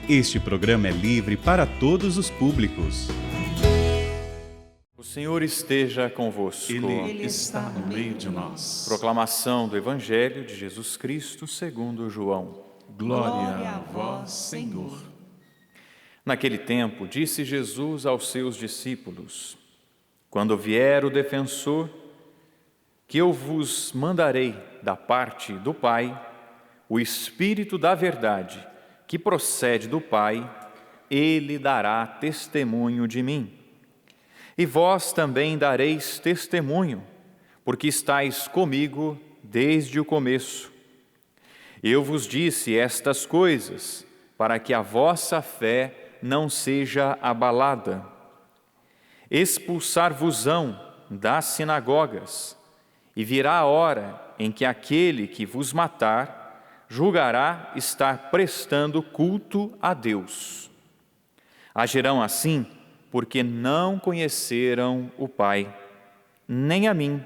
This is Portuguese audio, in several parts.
Este programa é livre para todos os públicos. O Senhor esteja convosco. Ele está no meio de nós. Proclamação do Evangelho de Jesus Cristo segundo João. Glória a vós, Senhor. Naquele tempo, disse Jesus aos seus discípulos: Quando vier o defensor, que eu vos mandarei da parte do Pai, o Espírito da verdade, que procede do Pai, ele dará testemunho de mim. E vós também dareis testemunho, porque estáis comigo desde o começo. Eu vos disse estas coisas, para que a vossa fé não seja abalada. Expulsar-vos-ão das sinagogas, e virá a hora em que aquele que vos matar julgará estar prestando culto a Deus. Agirão assim, porque não conheceram o Pai, nem a mim.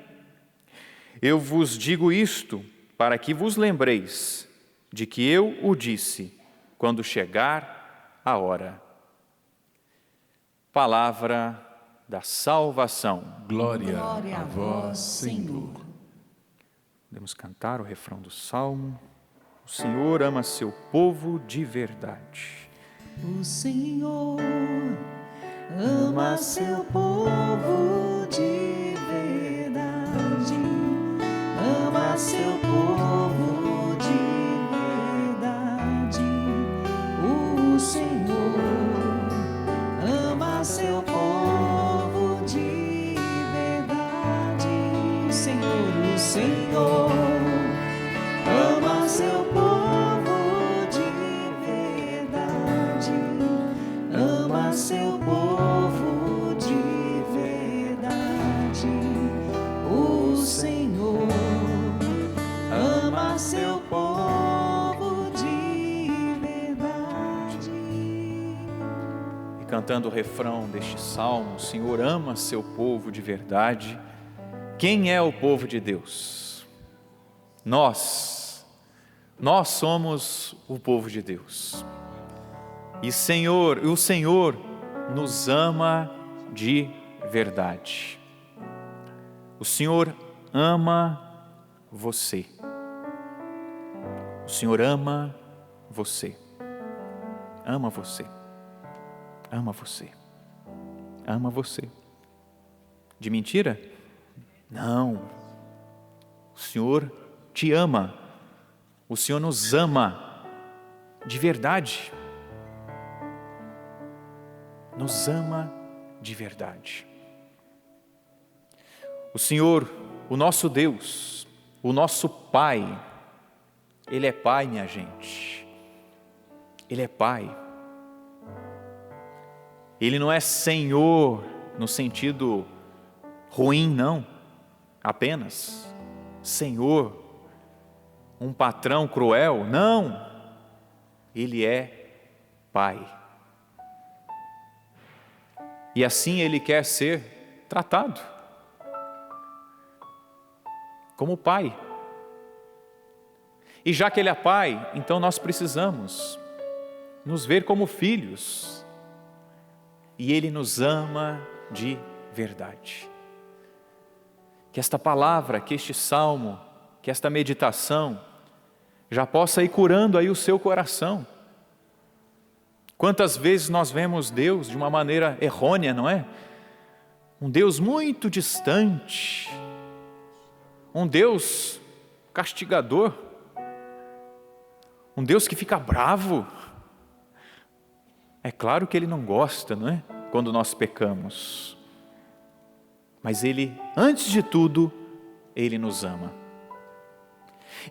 Eu vos digo isto, para que vos lembreis de que eu o disse, quando chegar a hora. Palavra da salvação. Glória a vós, Senhor. Podemos cantar o refrão do Salmo. O Senhor ama seu povo de verdade. O Senhor ama seu povo de verdade. Ama seu povo de verdade. O Senhor ama seu povo de verdade. O Senhor ama seu povo de verdade. Ama seu povo de verdade. O Senhor ama seu povo de verdade. E cantando o refrão deste salmo, o Senhor ama seu povo de verdade. Quem é o povo de Deus? Nós somos o povo de Deus. E o Senhor nos ama de verdade. O Senhor ama você. O Senhor ama você. Ama você. Ama você. Ama você. De mentira? Não. O Senhor te ama. O Senhor nos ama de verdade. Nos ama de verdade. O Senhor, o nosso Deus, o nosso Pai, Ele é Pai, minha gente. Ele é Pai. Ele não é Senhor no sentido ruim, não. Apenas Senhor, um patrão cruel, não. Ele é Pai. E assim Ele quer ser tratado, como Pai. E já que Ele é Pai, então nós precisamos nos ver como filhos. E Ele nos ama de verdade. Que esta palavra, que este salmo, que esta meditação já possa ir curando aí o seu coração. Quantas vezes nós vemos Deus de uma maneira errônea, não é? Um Deus muito distante, um Deus castigador, um Deus que fica bravo. É claro que Ele não gosta, não é? Quando nós pecamos. Mas Ele, antes de tudo, Ele nos ama.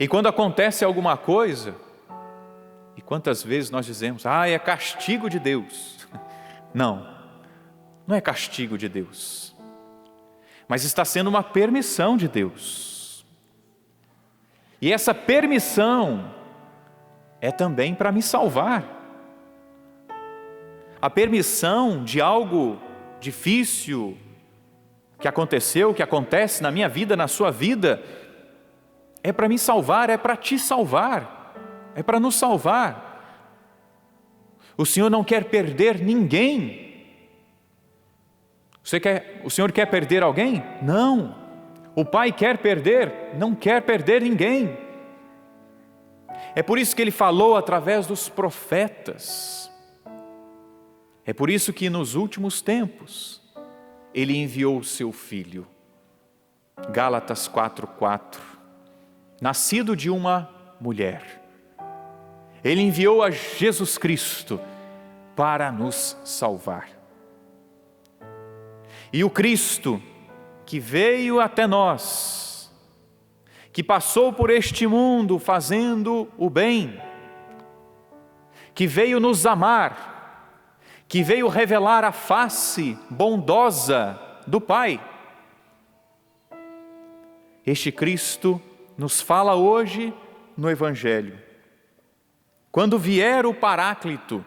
E quando acontece alguma coisa, e quantas vezes nós dizemos, é castigo de Deus. Não é castigo de Deus, mas está sendo uma permissão de Deus. E essa permissão é também para me salvar. A permissão de algo difícil que aconteceu, que acontece na minha vida, na sua vida, é para me salvar, é para te salvar, é para nos salvar. O Senhor não quer perder ninguém. O Senhor quer perder alguém? Não. O Pai não quer perder ninguém. É por isso que Ele falou através dos profetas. É por isso que nos últimos tempos Ele enviou o seu Filho. Gálatas 4:4. Nascido de uma mulher. Ele enviou a Jesus Cristo para nos salvar. E o Cristo que veio até nós, que passou por este mundo fazendo o bem, que veio nos amar, que veio revelar a face bondosa do Pai. Este Cristo nos fala hoje no Evangelho. Quando vier o Paráclito,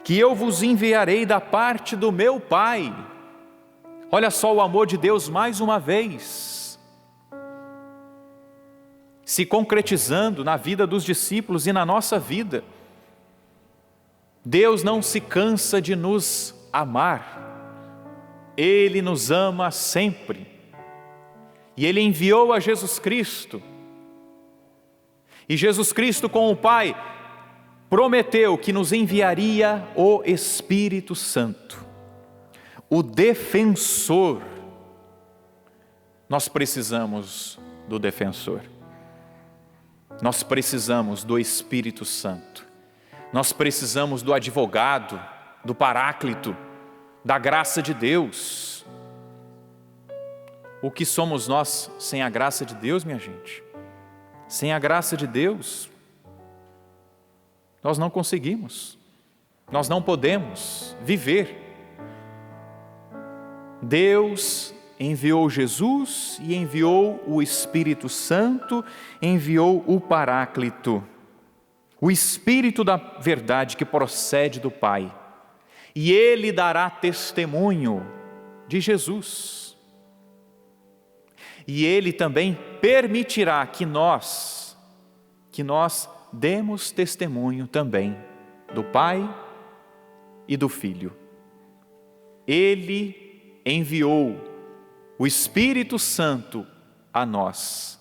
que eu vos enviarei da parte do meu Pai. Olha só o amor de Deus mais uma vez, se concretizando na vida dos discípulos e na nossa vida. Deus não se cansa de nos amar, Ele nos ama sempre, e Ele enviou a Jesus Cristo, e Jesus Cristo com o Pai prometeu que nos enviaria o Espírito Santo, o defensor. Nós precisamos do defensor, nós precisamos do Espírito Santo, nós precisamos do advogado, do Paráclito, da graça de Deus. O que somos nós sem a graça de Deus, minha gente? Sem a graça de Deus, nós não conseguimos, nós não podemos viver. Deus enviou Jesus e enviou o Espírito Santo, enviou o Paráclito, o Espírito da verdade que procede do Pai, e Ele dará testemunho de Jesus. E Ele também permitirá que nós demos testemunho também do Pai e do Filho. Ele enviou o Espírito Santo a nós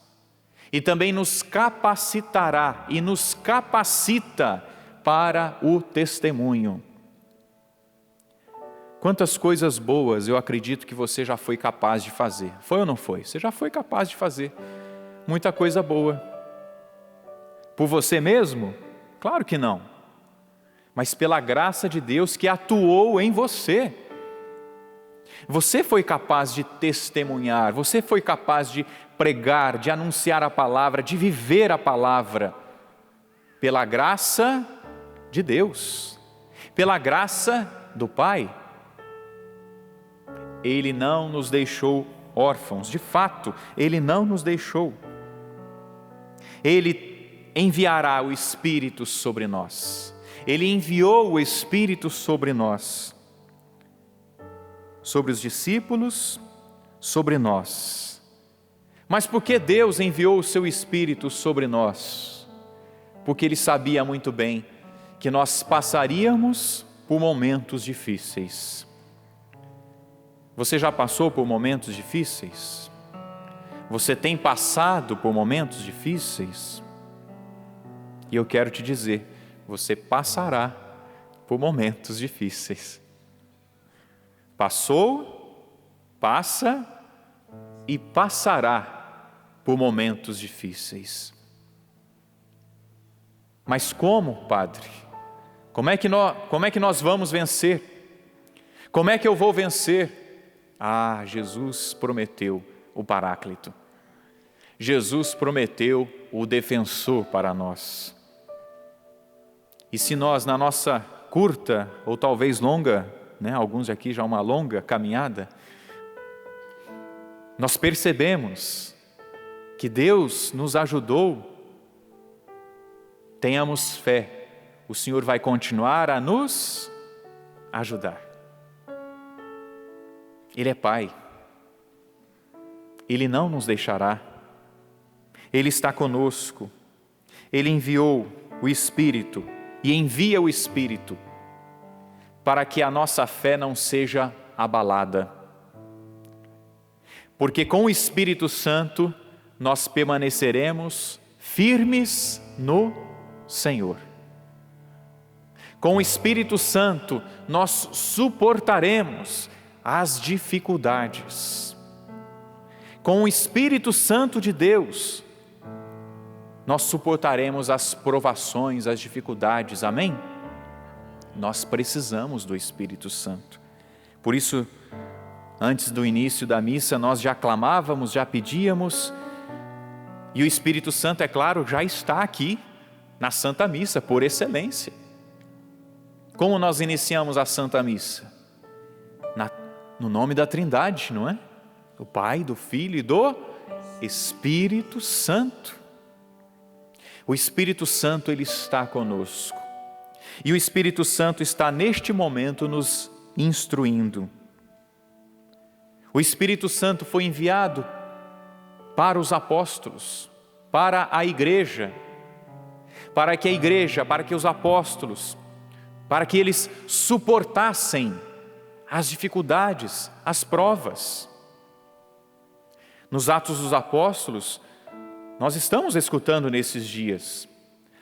e também nos capacitará e nos capacita para o testemunho. Quantas coisas boas eu acredito que você já foi capaz de fazer. Foi ou não foi? Você já foi capaz de fazer muita coisa boa. Por você mesmo? Claro que não. Mas pela graça de Deus que atuou em você. Você foi capaz de testemunhar, você foi capaz de pregar, de anunciar a palavra, de viver a palavra. Pela graça de Deus, pela graça do Pai. Ele não nos deixou órfãos, de fato, Ele não nos deixou. Ele enviará o Espírito sobre nós. Ele enviou o Espírito sobre nós, sobre os discípulos, sobre nós. Mas por que Deus enviou o seu Espírito sobre nós? Porque Ele sabia muito bem que nós passaríamos por momentos difíceis. Você já passou por momentos difíceis? Você tem passado por momentos difíceis? E eu quero te dizer, você passará por momentos difíceis. Passou, passa e passará por momentos difíceis. Mas como, Padre? Como é que nós vamos vencer? Como é que eu vou vencer? Jesus prometeu o Paráclito. Jesus prometeu o defensor para nós. E se nós, na nossa curta ou talvez longa, alguns aqui já uma longa caminhada, nós percebemos que Deus nos ajudou, tenhamos fé, o Senhor vai continuar a nos ajudar. Ele é Pai, Ele não nos deixará, Ele está conosco, Ele enviou o Espírito e envia o Espírito para que a nossa fé não seja abalada. Porque com o Espírito Santo nós permaneceremos firmes no Senhor. Com o Espírito Santo nós suportaremos as dificuldades. Com o Espírito Santo de Deus nós suportaremos as provações, as dificuldades. Amém? Nós precisamos do Espírito Santo. Por isso, antes do início da missa, nós já clamávamos, já pedíamos, e o Espírito Santo, é claro, já está aqui na Santa Missa, por excelência. Como nós iniciamos a Santa Missa? No nome da Trindade, não é? Do Pai, do Filho e do Espírito Santo. O Espírito Santo, Ele está conosco. E o Espírito Santo está neste momento nos instruindo. O Espírito Santo foi enviado para os apóstolos, para a igreja, para que os apóstolos, para que eles suportassem as dificuldades, as provas. Nos Atos dos Apóstolos, nós estamos escutando nesses dias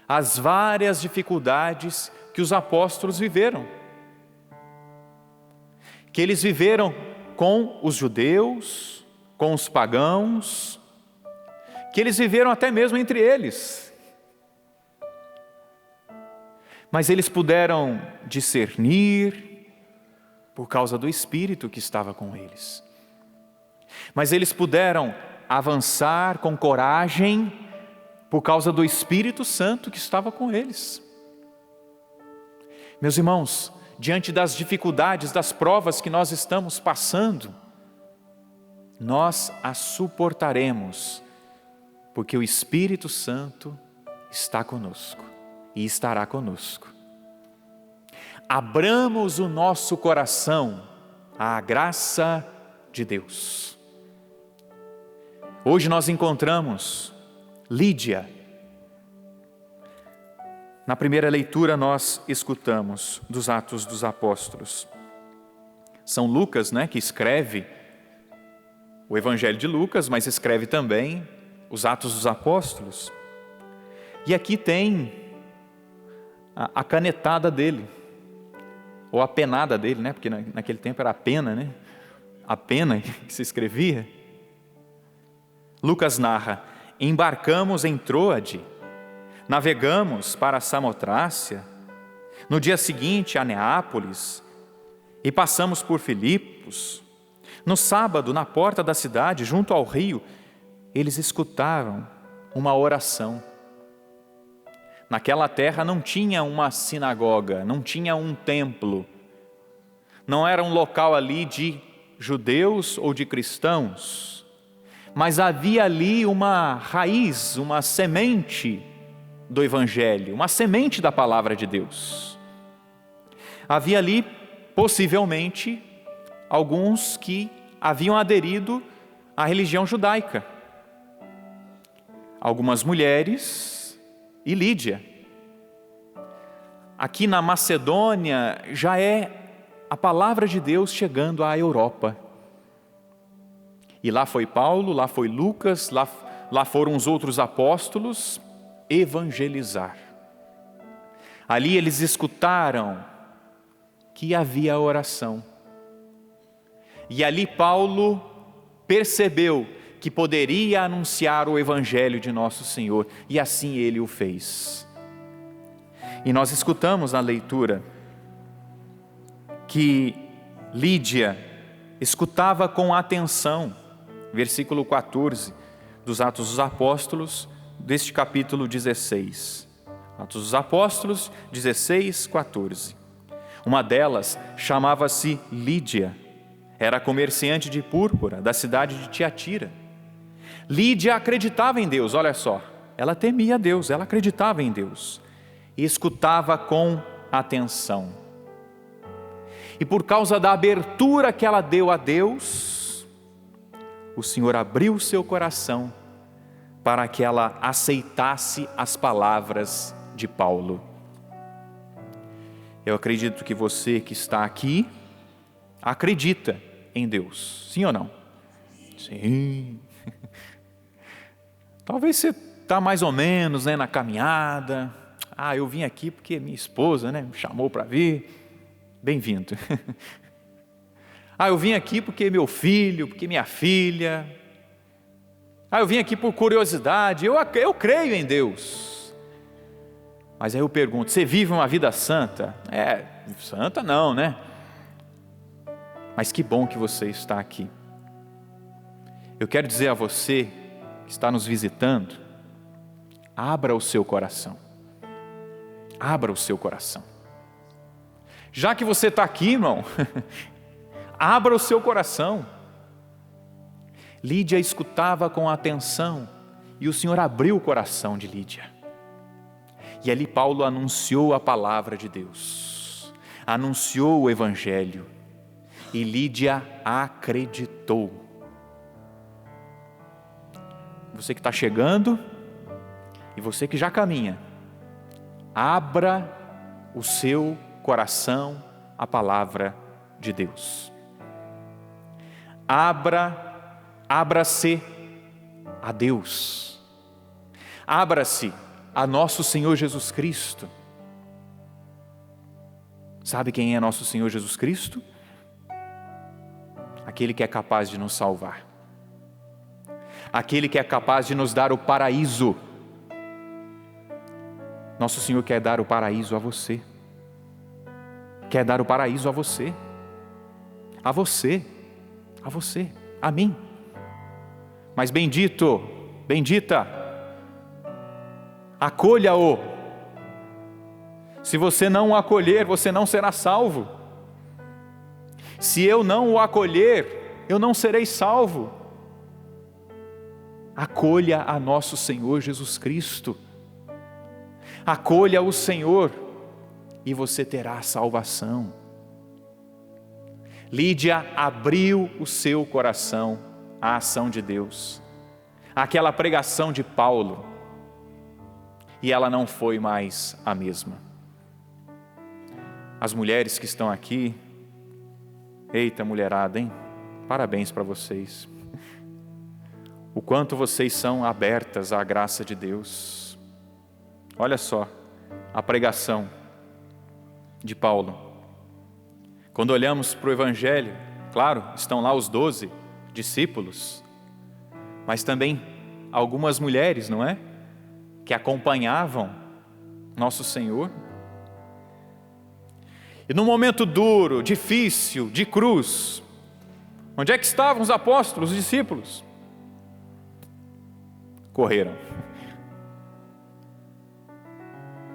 as várias dificuldades que os apóstolos viveram. Que eles viveram com os judeus, com os pagãos, que eles viveram até mesmo entre eles. Mas eles puderam discernir por causa do Espírito que estava com eles. Mas eles puderam avançar com coragem por causa do Espírito Santo que estava com eles. Meus irmãos, diante das dificuldades, das provas que nós estamos passando, nós as suportaremos, porque o Espírito Santo está conosco e estará conosco. Abramos o nosso coração à graça de Deus. Hoje nós encontramos Lídia. Na primeira leitura nós escutamos dos Atos dos Apóstolos. São Lucas, que escreve o Evangelho de Lucas, mas escreve também os Atos dos Apóstolos. E aqui tem a canetada dele, ou a penada dele, porque naquele tempo era a pena, a pena que se escrevia. Lucas narra: embarcamos em Troade, navegamos para Samotrácia, no dia seguinte a Neápolis, e passamos por Filipos. No sábado, na porta da cidade, junto ao rio, eles escutaram uma oração. Naquela terra não tinha uma sinagoga, não tinha um templo, não era um local ali de judeus ou de cristãos, mas havia ali uma raiz, uma semente do Evangelho, uma semente da palavra de Deus. Havia ali, possivelmente, alguns que haviam aderido à religião judaica. Algumas mulheres e Lídia. Aqui na Macedônia já é a palavra de Deus chegando à Europa. E lá foi Paulo, lá foi Lucas, lá foram os outros apóstolos evangelizar. Ali eles escutaram que havia oração. E ali Paulo percebeu que poderia anunciar o Evangelho de nosso Senhor, e assim ele o fez. E nós escutamos na leitura que Lídia escutava com atenção, versículo 14 dos Atos dos Apóstolos, deste capítulo 16. Atos dos Apóstolos 16, 14. Uma delas chamava-se Lídia, era comerciante de púrpura da cidade de Tiatira. Lídia acreditava em Deus, olha só, ela temia Deus, ela acreditava em Deus e escutava com atenção. E por causa da abertura que ela deu a Deus, o Senhor abriu seu coração para que ela aceitasse as palavras de Paulo. Eu acredito que você que está aqui acredita em Deus. Sim ou não? Sim. Talvez você está mais ou menos, né, na caminhada. Eu vim aqui porque minha esposa, né, me chamou para vir. Bem-vindo. Eu vim aqui porque meu filho, porque minha filha. Eu vim aqui por curiosidade. Eu creio em Deus. Mas aí eu pergunto, você vive uma vida santa? Santa não, né? Mas que bom que você está aqui. Eu quero dizer a você que está nos visitando, abra o seu coração. Abra o seu coração. Já que você está aqui, irmão, abra o seu coração. Lídia escutava com atenção e o Senhor abriu o coração de Lídia. E ali Paulo anunciou a palavra de Deus, anunciou o Evangelho e Lídia acreditou. Você que está chegando e você que já caminha, abra o seu coração à palavra de Deus. Abra-se a Deus. Abra-se a nosso Senhor Jesus Cristo. Sabe quem é nosso Senhor Jesus Cristo? Aquele que é capaz de nos salvar. Aquele que é capaz de nos dar o paraíso. Nosso Senhor quer dar o paraíso a você. Quer dar o paraíso a você. A você. A você. A mim. Mas bendito, bendita, acolha-o. Se você não o acolher, você não será salvo. Se eu não o acolher, eu não serei salvo. Acolha a nosso Senhor Jesus Cristo. Acolha o Senhor e você terá salvação. Lídia abriu o seu coração à ação de Deus, àquela pregação de Paulo, e ela não foi mais a mesma. As mulheres que estão aqui, eita mulherada, hein? Parabéns para vocês. O quanto vocês são abertas à graça de Deus. Olha só a pregação de Paulo. Quando olhamos para o Evangelho, claro, estão lá os 12 discípulos, mas também algumas mulheres, não é? Que acompanhavam nosso Senhor. E num momento duro, difícil, de cruz, onde é que estavam os apóstolos, os discípulos? Correram.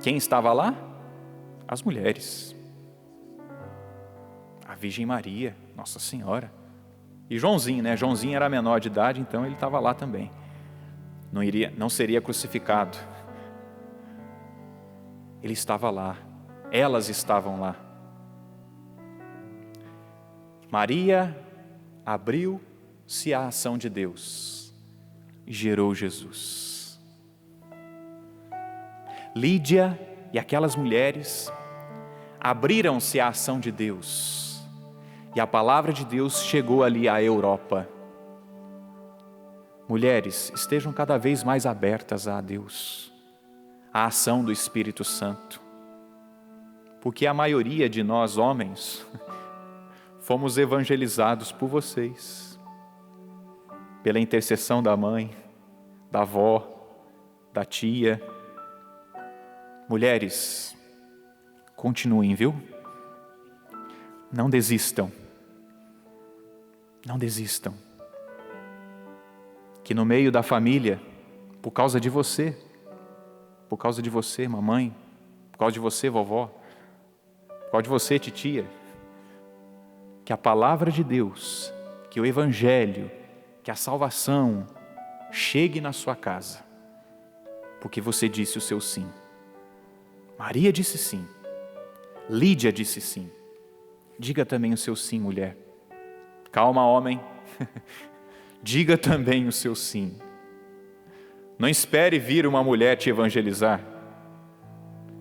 Quem estava lá? As mulheres. A Virgem Maria, Nossa Senhora. E Joãozinho, né? Joãozinho era menor de idade, então ele estava lá também. Não seria crucificado. Ele estava lá. Elas estavam lá. Maria abriu-se à ação de Deus e gerou Jesus. Lídia e aquelas mulheres abriram-se à ação de Deus e a palavra de Deus chegou ali à Europa. Mulheres, estejam cada vez mais abertas a Deus, à ação do Espírito Santo, porque a maioria de nós homens fomos evangelizados por vocês, pela intercessão da mãe, da avó, da tia. Mulheres, continuem, viu? Não desistam. Não desistam. Que no meio da família, por causa de você, mamãe, por causa de você, vovó, por causa de você, titia, que a palavra de Deus, que o Evangelho, que a salvação chegue na sua casa, porque você disse o seu sim. Maria disse sim, Lídia disse sim. Diga também o seu sim, mulher. Calma, homem. Diga também o seu sim. Não espere vir uma mulher te evangelizar.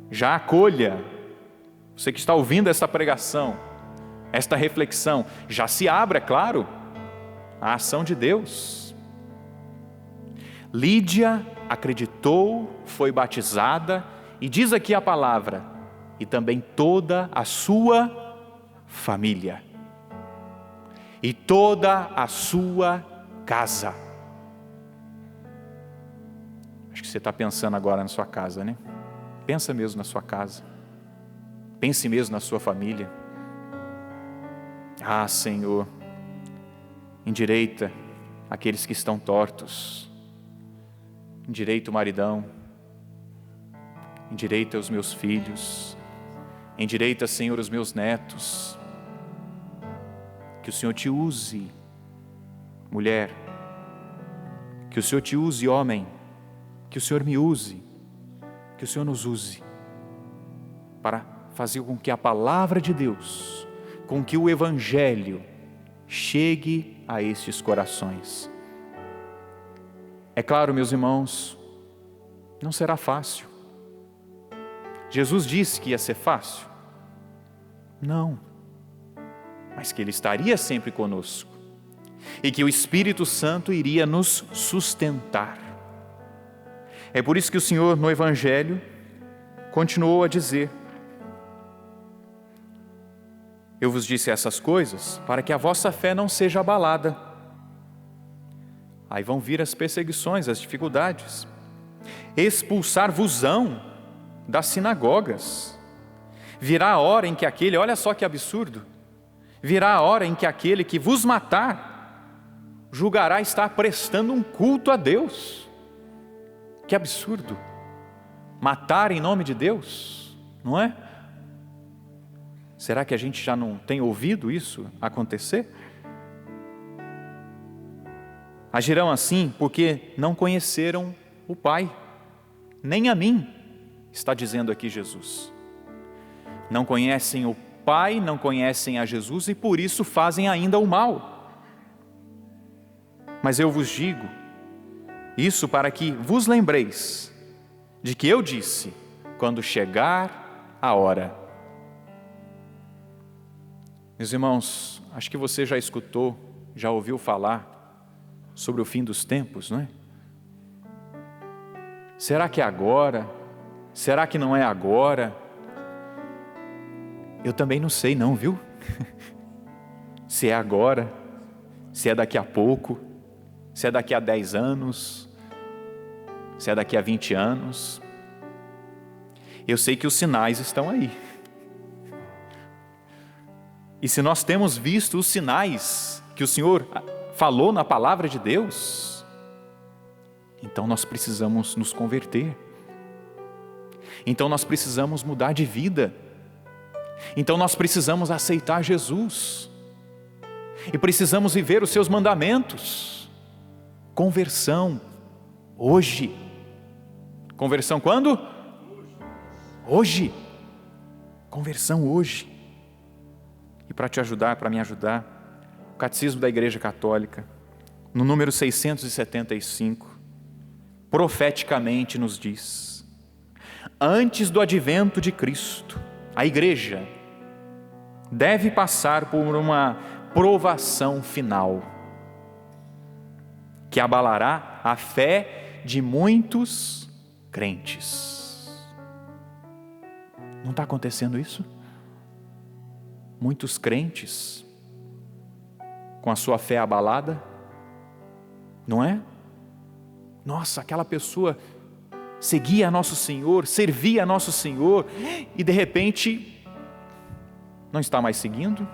Já acolha você que está ouvindo esta pregação, esta reflexão, já se abre, é claro, a ação de Deus. Lídia acreditou, foi batizada, e diz aqui a palavra, e também toda a sua família, e toda a sua casa. Acho que você está pensando agora na sua casa, né? Pensa mesmo na sua casa, pense mesmo na sua família. Ah, Senhor, endireita aqueles que estão tortos, endireita o maridão, endireita os meus filhos, endireita, Senhor, os meus netos. Que o Senhor te use, mulher, que o Senhor te use, homem, que o Senhor me use, que o Senhor nos use, para fazer com que a palavra de Deus, com que o Evangelho chegue a estes corações. É claro, meus irmãos, não será fácil. Jesus disse que ia ser fácil? Não, mas que Ele estaria sempre conosco, e que o Espírito Santo iria nos sustentar. É por isso que o Senhor, no Evangelho, continuou a dizer: eu vos disse essas coisas para que a vossa fé não seja abalada. Aí vão vir as perseguições, as dificuldades. Expulsar-vos-ão das sinagogas. Virá a hora em que aquele, olha só que absurdo, virá a hora em que aquele que vos matar, julgará estar prestando um culto a Deus. Que absurdo, matar em nome de Deus, não é? Será que a gente já não tem ouvido isso acontecer? Agirão assim porque não conheceram o Pai, nem a mim, está dizendo aqui Jesus. Não conhecem o Pai, não conhecem a Jesus e por isso fazem ainda o mal. Mas eu vos digo isso para que vos lembreis de que eu disse, quando chegar a hora. Meus irmãos, acho que você já escutou, já ouviu falar sobre o fim dos tempos, não é? Será que é agora? Será que não é agora? Eu também não sei não, viu? Se é agora, se é daqui a pouco, se é daqui a 10 anos, se é daqui a 20 anos. Eu sei que os sinais estão aí. E se nós temos visto os sinais que o Senhor falou na palavra de Deus, então nós precisamos nos converter. Então nós precisamos mudar de vida. Então nós precisamos aceitar Jesus. E precisamos viver os seus mandamentos. Conversão, hoje. Conversão quando? Hoje. Conversão hoje. E para te ajudar, para me ajudar, o Catecismo da Igreja Católica, no número 675, profeticamente nos diz: antes do advento de Cristo, a Igreja deve passar por uma provação final, que abalará a fé de muitos crentes. Não está acontecendo isso? Muitos crentes com a sua fé abalada, não é? Nossa, aquela pessoa seguia a nosso Senhor, servia a nosso Senhor, e de repente não está mais seguindo,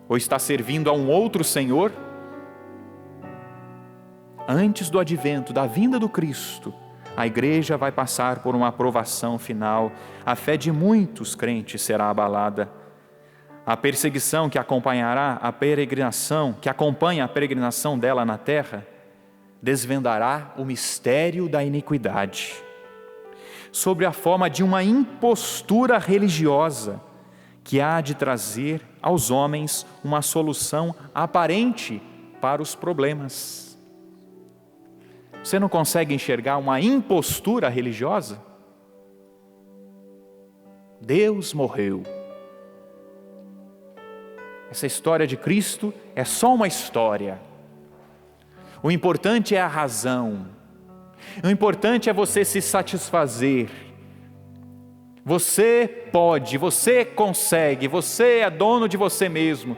ou está servindo a um outro Senhor. Antes do advento, da vinda do Cristo, a igreja vai passar por uma aprovação final, a fé de muitos crentes será abalada. A perseguição que acompanhará a peregrinação, que acompanha a peregrinação dela na terra, desvendará o mistério da iniquidade, sob a forma de uma impostura religiosa, que há de trazer aos homens uma solução aparente para os problemas. Você não consegue enxergar uma impostura religiosa? Deus morreu. Essa história de Cristo é só uma história. O importante é a razão. O importante é você se satisfazer. Você pode, você consegue, você é dono de você mesmo.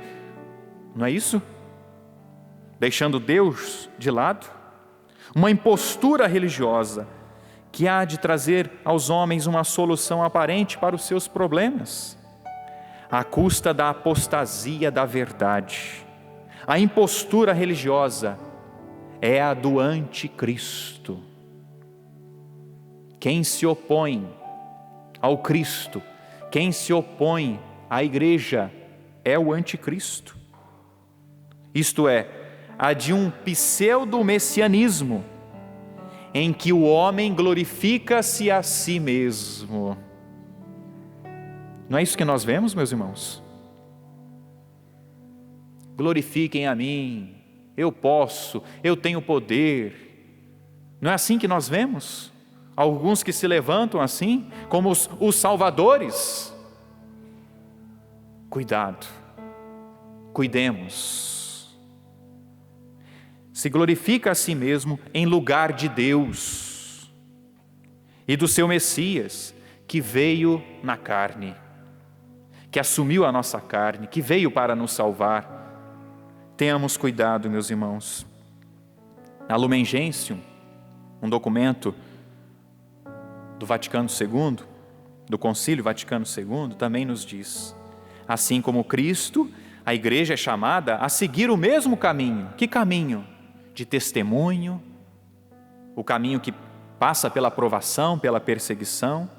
Não é isso? Deixando Deus de lado? Uma impostura religiosa que há de trazer aos homens uma solução aparente para os seus problemas, à custa da apostasia da verdade. A impostura religiosa é a do anticristo. Quem se opõe ao Cristo, quem se opõe à igreja, é o anticristo. Isto é, a de um pseudo-messianismo, em que o homem glorifica-se a si mesmo. Não é isso que nós vemos, meus irmãos? Glorifiquem a mim, eu posso, eu tenho poder. Não é assim que nós vemos? Alguns que se levantam assim, como os salvadores. Cuidado, cuidemos. Se glorifica a si mesmo em lugar de Deus e do seu Messias, que veio na carne, que assumiu a nossa carne, que veio para nos salvar. Tenhamos cuidado, meus irmãos. A Lumen Gentium, um documento do Vaticano II, do Concílio Vaticano II, também nos diz: assim como Cristo, a igreja é chamada a seguir o mesmo caminho. Que caminho? De testemunho, o caminho que passa pela provação, pela perseguição,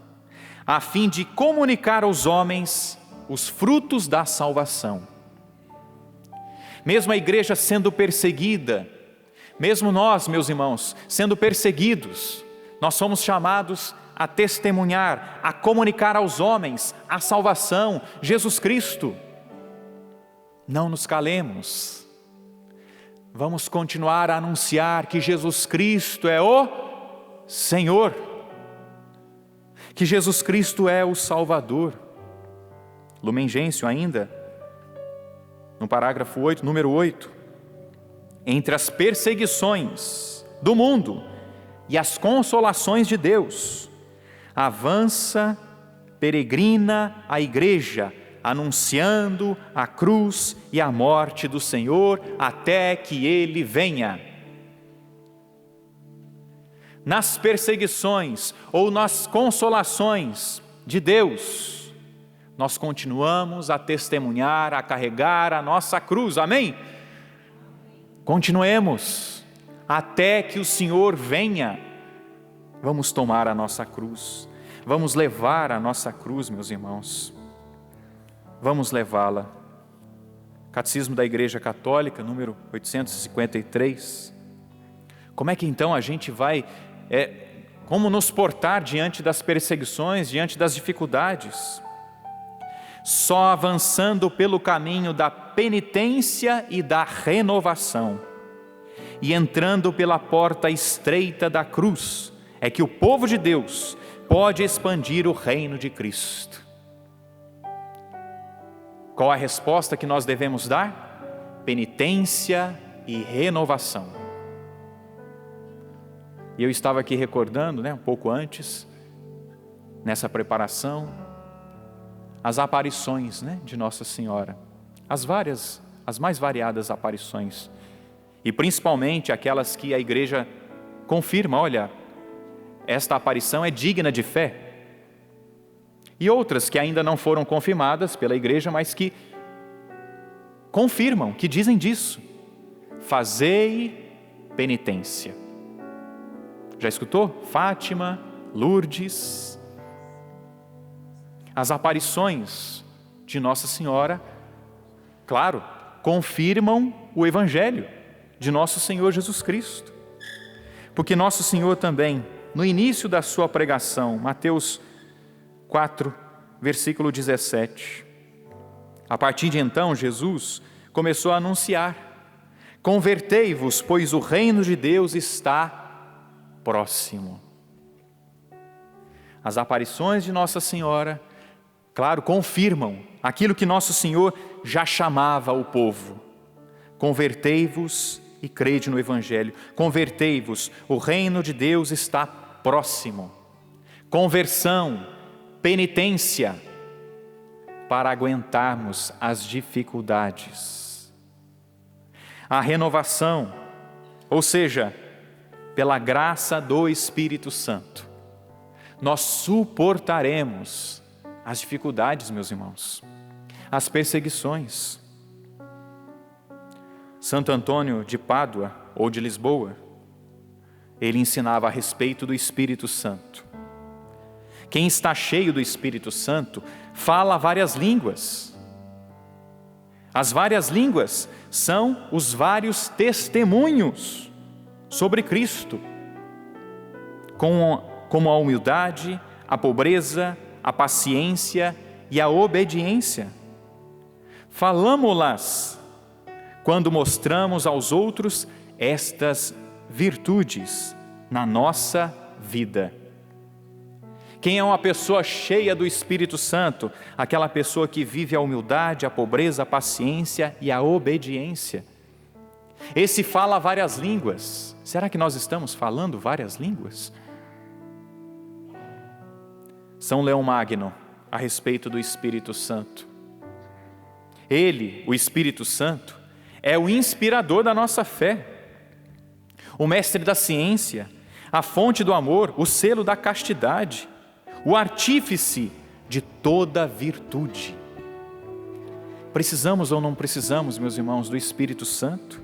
a fim de comunicar aos homens os frutos da salvação. Mesmo a igreja sendo perseguida, mesmo nós, meus irmãos, sendo perseguidos, nós somos chamados a testemunhar, a comunicar aos homens a salvação, Jesus Cristo. Não nos calemos. Vamos continuar a anunciar que Jesus Cristo é o Senhor, que Jesus Cristo é o Salvador. Lumen Gentium ainda, no parágrafo 8, número 8, entre as perseguições do mundo e as consolações de Deus, avança, peregrina a igreja, anunciando a cruz e a morte do Senhor até que Ele venha. Nas perseguições ou nas consolações de Deus, nós continuamos a testemunhar, a carregar a nossa cruz, amém? Continuemos até que o Senhor venha. Vamos tomar a nossa cruz, vamos levar a nossa cruz, meus irmãos. Vamos levá-la. Catecismo da Igreja Católica, número 853. Como é que então a gente vai, como nos portar diante das perseguições, diante das dificuldades? Só avançando pelo caminho da penitência e da renovação, e entrando pela porta estreita da cruz, é que o povo de Deus pode expandir o reino de Cristo. Qual a resposta que nós devemos dar? Penitência e renovação. E eu estava aqui recordando, um pouco antes, nessa preparação, as aparições, de Nossa Senhora, as mais variadas aparições, e principalmente aquelas que a igreja confirma: olha, esta aparição é digna de fé. E outras que ainda não foram confirmadas pela igreja, mas que confirmam, que dizem disso: fazei penitência. Já escutou? Fátima, Lourdes. As aparições de Nossa Senhora, claro, confirmam o Evangelho de nosso Senhor Jesus Cristo. Porque nosso Senhor também, no início da sua pregação, Mateus 4, versículo 17. A partir de então, Jesus começou a anunciar: convertei-vos, pois o reino de Deus está próximo. As aparições de Nossa Senhora claro, confirmam aquilo que nosso Senhor já chamava o povo. Convertei-vos e crede no Evangelho. Convertei-vos, o reino de Deus está próximo. Conversão, penitência, para aguentarmos as dificuldades. A renovação, ou seja, pela graça do Espírito Santo, nós suportaremos as dificuldades, meus irmãos, as perseguições. Santo Antônio de Pádua, ou de Lisboa, ele ensinava a respeito do Espírito Santo. Quem está cheio do Espírito Santo fala várias línguas. As várias línguas são os vários testemunhos sobre Cristo, como a humildade, a pobreza, a paciência e a obediência. Falamo-las quando mostramos aos outros estas virtudes na nossa vida. Quem é uma pessoa cheia do Espírito Santo? Aquela pessoa que vive a humildade, a pobreza, a paciência e a obediência. Esse fala várias línguas. Será que nós estamos falando várias línguas? São Leão Magno, a respeito do Espírito Santo. Ele, o Espírito Santo, é o inspirador da nossa fé, o mestre da ciência, a fonte do amor, o selo da castidade, o artífice de toda virtude. Precisamos ou não precisamos, meus irmãos, do Espírito Santo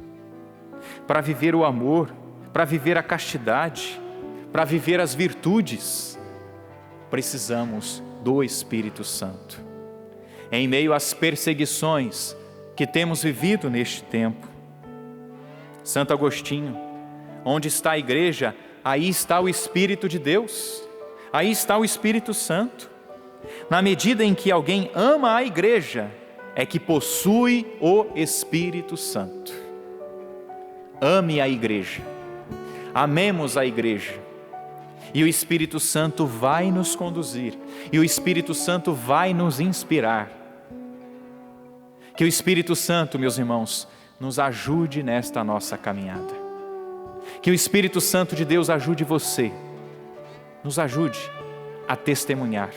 para viver o amor, para viver a castidade, para viver as virtudes? Precisamos do Espírito Santo. Em meio às perseguições que temos vivido neste tempo, Santo Agostinho, onde está a igreja, aí está o Espírito de Deus, aí está o Espírito Santo. Na medida em que alguém ama a igreja, é que possui o Espírito Santo. Ame a igreja, amemos a igreja, e o Espírito Santo vai nos conduzir, e o Espírito Santo vai nos inspirar. Que o Espírito Santo, meus irmãos, nos ajude nesta nossa caminhada. Que o Espírito Santo de Deus ajude você, nos ajude a testemunhar,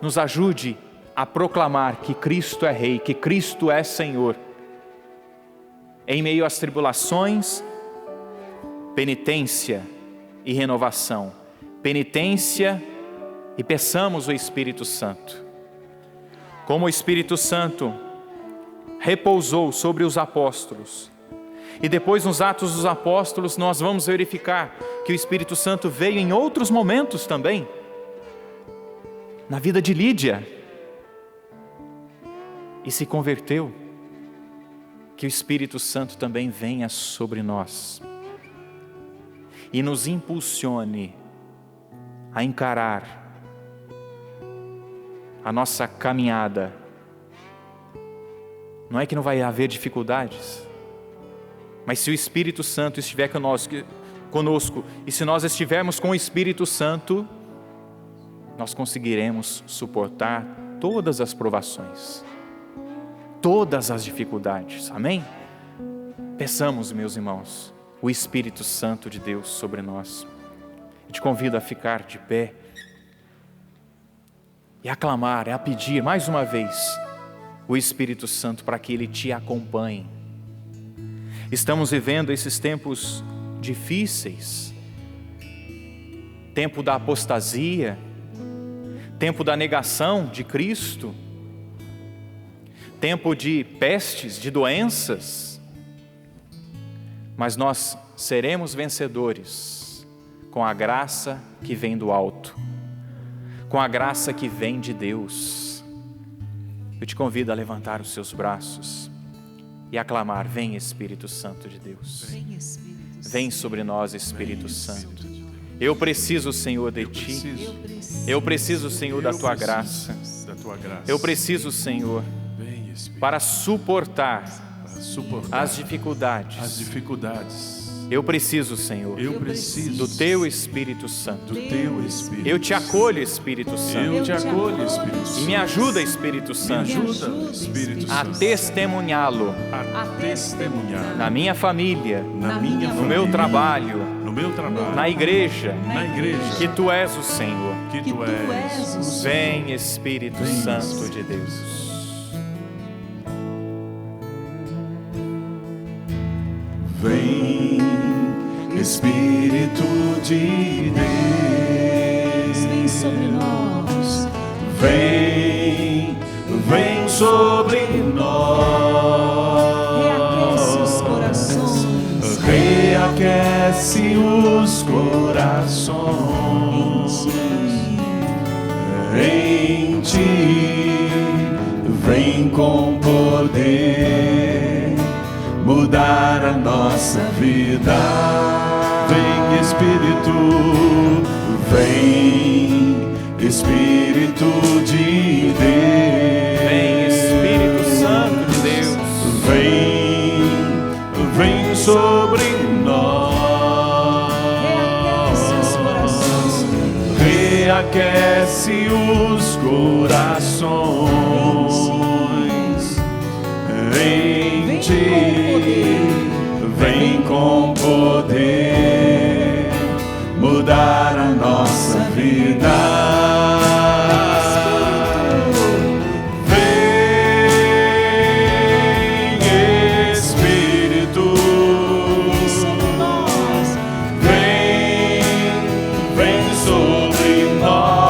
nos ajude a proclamar que Cristo é Rei, que Cristo é Senhor. Em meio às tribulações, penitência e renovação. Penitência e peçamos o Espírito Santo. Como o Espírito Santo repousou sobre os apóstolos, e depois nos Atos dos Apóstolos nós vamos verificar que o Espírito Santo veio em outros momentos também. Na vida de Lídia, e se converteu. Que o Espírito Santo também venha sobre nós e nos impulsione a encarar a nossa caminhada. Não é que não vai haver dificuldades, mas se o Espírito Santo estiver conosco e se nós estivermos com o Espírito Santo, nós conseguiremos suportar todas as provações, todas as dificuldades. Amém? Peçamos, meus irmãos, o Espírito Santo de Deus sobre nós. Eu te convido a ficar de pé e a clamar, a pedir mais uma vez o Espírito Santo para que Ele te acompanhe. Estamos vivendo esses tempos difíceis, tempo da apostasia, tempo da negação de Cristo, tempo de pestes, de doenças, mas nós seremos vencedores com a graça que vem do alto, com a graça que vem de Deus. Eu te convido a levantar os seus braços e a clamar: vem Espírito Santo de Deus, vem sobre nós Espírito Santo. Eu preciso, Senhor, de Ti, eu preciso, Senhor, da Tua graça, eu preciso, Senhor, para suportar as dificuldades, Eu preciso, Senhor, Eu preciso do Teu Espírito Santo. do Teu Espírito. Eu te acolho, Espírito Santo. Eu te acolho, Espírito E Santo. me ajuda, Espírito Santo, Me ajuda, Espírito a Santo, testemunhá-lo a testemunhar na minha família, na minha no meu família, trabalho, no meu trabalho, na igreja, na igreja, que Tu és o Senhor. que Tu és o Senhor. Vem, Espírito Vem, Santo de Deus. Vem, Espírito de Deus, Vem sobre nós. vem, vem sobre Reaquece os nós, corações. reaquece os corações em Ti, vem com poder mudar a nossa vida. Vem, Espírito, vem, Espírito de Deus. Vem, Espírito Santo de Deus. Vem, vem sobre nós. Reaquece os Reaquece os corações em Ti, vem com poder mudar a nossa vida. Vem, Espírito, vem, vem sobre nós.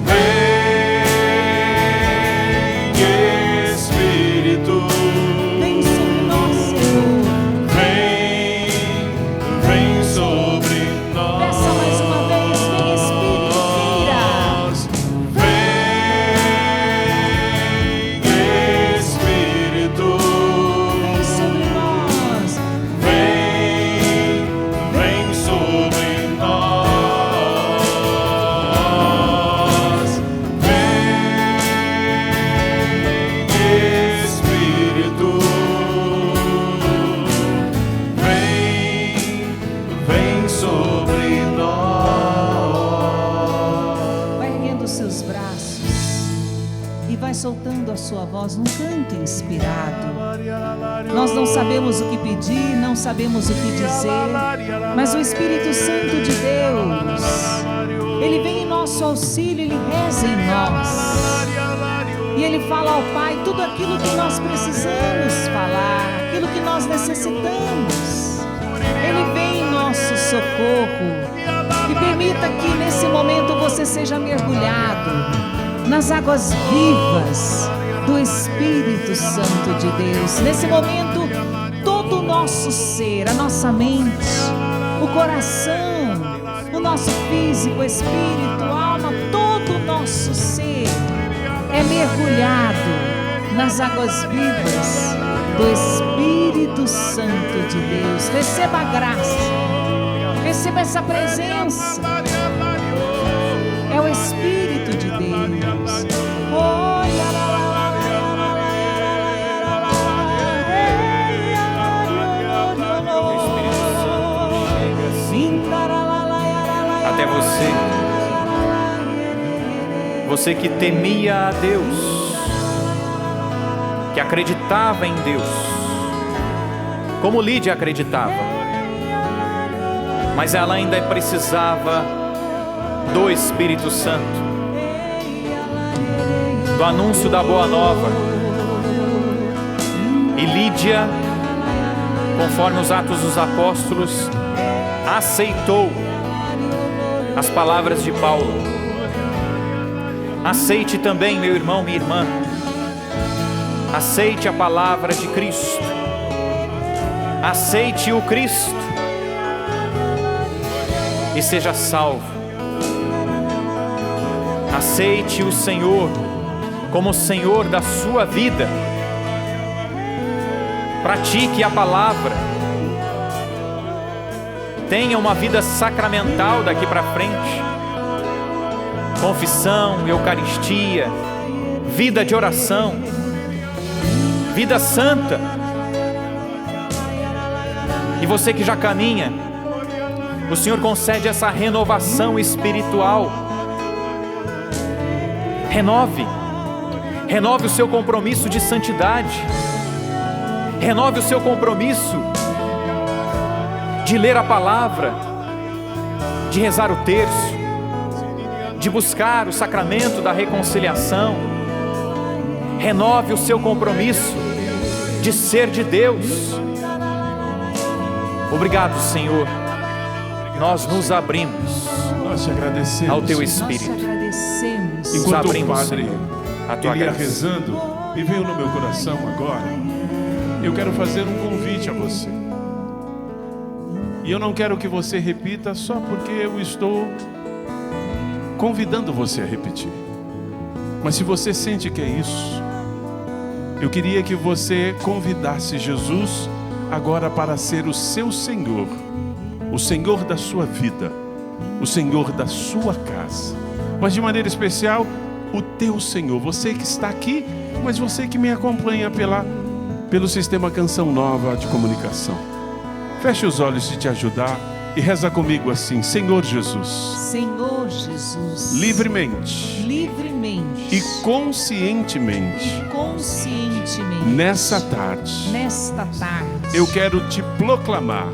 Vem, Espírito, Vem sobre nós, Senhor. vem, vem sobre nós. Peça mais uma vez, vem, Espírito, Vem, Espírito, vem sobre nós. vem, vem sobre nós. Vem, Espírito, vem sobre nós. Vai erguendo os seus braços e vai soltando a sua voz num canto inspirado. Nós não sabemos o que pedir, não sabemos o que dizer, mas o Espírito Santo de Deus, Ele vem em nosso auxílio, Ele reza em nós. E Ele fala ao Pai tudo aquilo que nós precisamos falar, aquilo que nós necessitamos. Ele vem em nosso socorro. E permita que nesse momento você seja mergulhado nas águas vivas do Espírito Santo de Deus. Nesse momento, todo o nosso ser, a nossa mente, o coração, o nosso físico, espírito, alma, todo o nosso ser é mergulhado nas águas vivas do Espírito Santo de Deus. Receba a graça, receba essa presença. É o Espírito de Deus. Oh, Até você que temia a Deus, que acreditava em Deus, como Lídia acreditava, mas ela ainda precisava do Espírito Santo, do anúncio da boa nova. E Lídia, conforme os Atos dos Apóstolos, aceitou as palavras de Paulo. Aceite também, meu irmão, minha irmã, aceite a palavra de Cristo, aceite o Cristo e seja salvo. Aceite o Senhor como Senhor da sua vida. Pratique a palavra. Tenha uma vida sacramental daqui para frente. Confissão, Eucaristia, vida de oração, vida santa. você que já caminha, o Senhor concede essa renovação espiritual. Renove o seu compromisso de santidade. Renove o seu compromisso de ler a palavra, de rezar o terço, de buscar o sacramento da reconciliação. Renove o seu compromisso de ser de Deus. Obrigado, Senhor. Nós nos abrimos Nós te agradecemos. ao Teu Nós te Espírito. agradecemos. Nos Enquanto o abrimos, Padre Senhor, a Tua ele ia graça. rezando e veio no meu coração agora, eu quero fazer um convite a você. E eu não quero que você repita só porque eu estou convidando você a repetir. Mas se você sente que é isso, eu queria que você convidasse Jesus agora para ser o seu Senhor, o Senhor da sua vida, o Senhor da sua casa, mas de maneira especial, o teu Senhor, você que está aqui, mas você que me acompanha pelo sistema Canção Nova de comunicação. Feche os olhos se te ajudar e reza comigo assim: Senhor Jesus, Senhor Jesus, livremente livremente e conscientemente, nessa tarde, eu quero te proclamar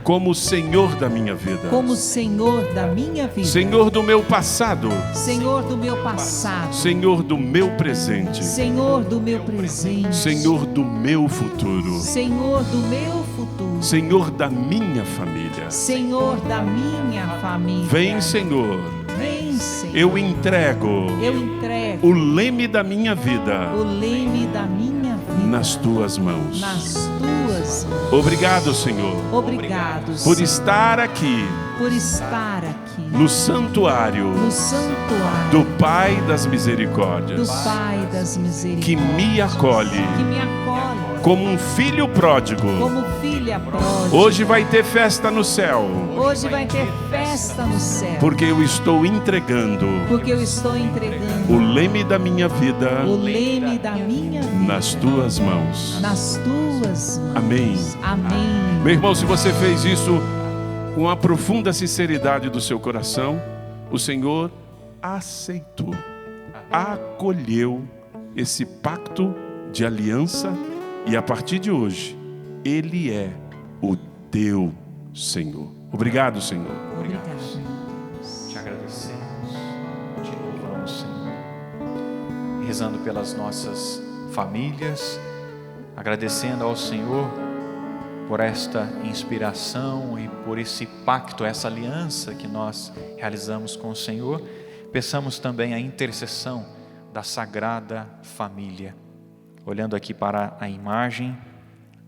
como Senhor da minha vida, como Senhor da minha vida, Senhor do meu passado, Senhor do meu passado, Senhor do meu presente, Senhor do meu presente, Senhor do meu futuro, Senhor do meu futuro, Senhor da minha família. Senhor da minha família. Vem, Senhor. Vem, Senhor. Eu entrego o leme da minha vida o leme da minha vida nas tuas mãos. nas tuas mãos. Obrigado, Senhor, Obrigado, por Senhor, estar aqui por estar aqui no santuário no santuário do Pai das do Misericórdias, Pai das que Misericórdias, me acolhe que me acolhe como um filho pródigo. como filha pródiga. Hoje vai ter festa no céu, Hoje vai ter festa no céu, porque eu estou entregando porque eu estou entregando o leme da minha vida o leme da minha vida nas tuas mãos. nas tuas mãos. Amém. Amém. Meu irmão, se você fez isso com a profunda sinceridade do seu coração, o Senhor aceitou, acolheu esse pacto de aliança e a partir de hoje, Ele é o teu Senhor. Obrigado, Senhor. Obrigado. Te agradecemos, te louvamos, Senhor. Rezando pelas nossas famílias, agradecendo ao Senhor por esta inspiração e por esse pacto, essa aliança que nós realizamos com o Senhor. Peçamos também a intercessão da Sagrada Família. Olhando aqui para a imagem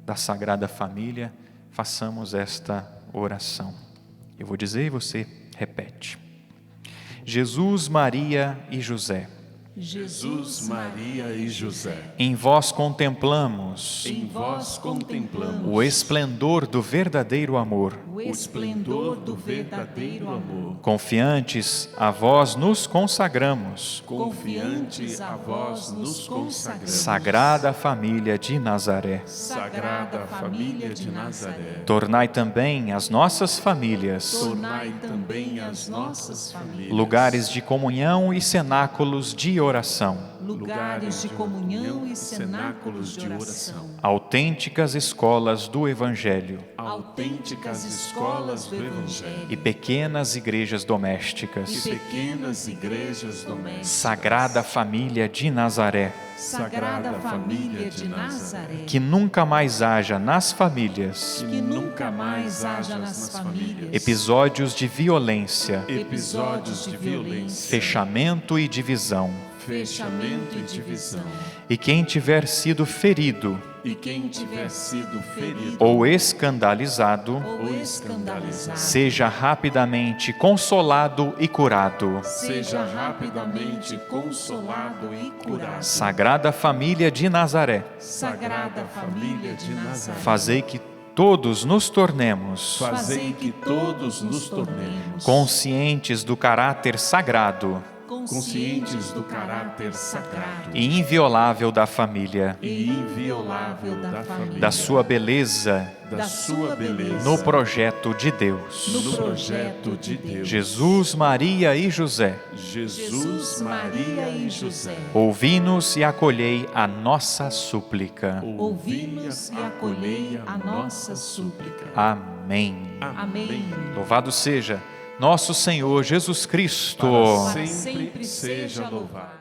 da Sagrada Família, façamos esta oração. Eu vou dizer e você repete. Jesus, Maria e José, Jesus, Maria e José, em vós contemplamos em vós contemplamos o esplendor do verdadeiro amor. O esplendor do verdadeiro amor. Confiantes a vós nos consagramos. confiante a vós nos consagramos. Sagrada Família de Nazaré, Sagrada Família de Nazaré, tornai também as nossas famílias tornai também as nossas famílias lugares de comunhão e cenáculos de oração, Lugares de comunhão e cenáculos de oração. autênticas escolas do Evangelho autênticas escolas do Evangelho e pequenas igrejas domésticas. e pequenas igrejas domésticas. Sagrada Família de Nazaré, Sagrada Família de Nazaré. que nunca mais haja nas famílias Que nunca mais haja nas famílias episódios de violência, episódios de violência, fechamento e divisão. fechamento e divisão. E quem tiver sido ferido E quem tiver sido ferido ou escandalizado, ou escandalizado, seja rapidamente consolado e curado. seja rapidamente consolado e curado. Sagrada Família de Nazaré, Sagrada Família de Nazaré. fazei que todos nos tornemos Fazei que todos nos tornemos conscientes do caráter sagrado conscientes do caráter sagrado e inviolável da família, da sua beleza, no projeto de Deus. Jesus, Maria e José, ouvi-nos e acolhei a nossa súplica. Amém. Louvado seja nosso Senhor Jesus Cristo. sempre seja louvado.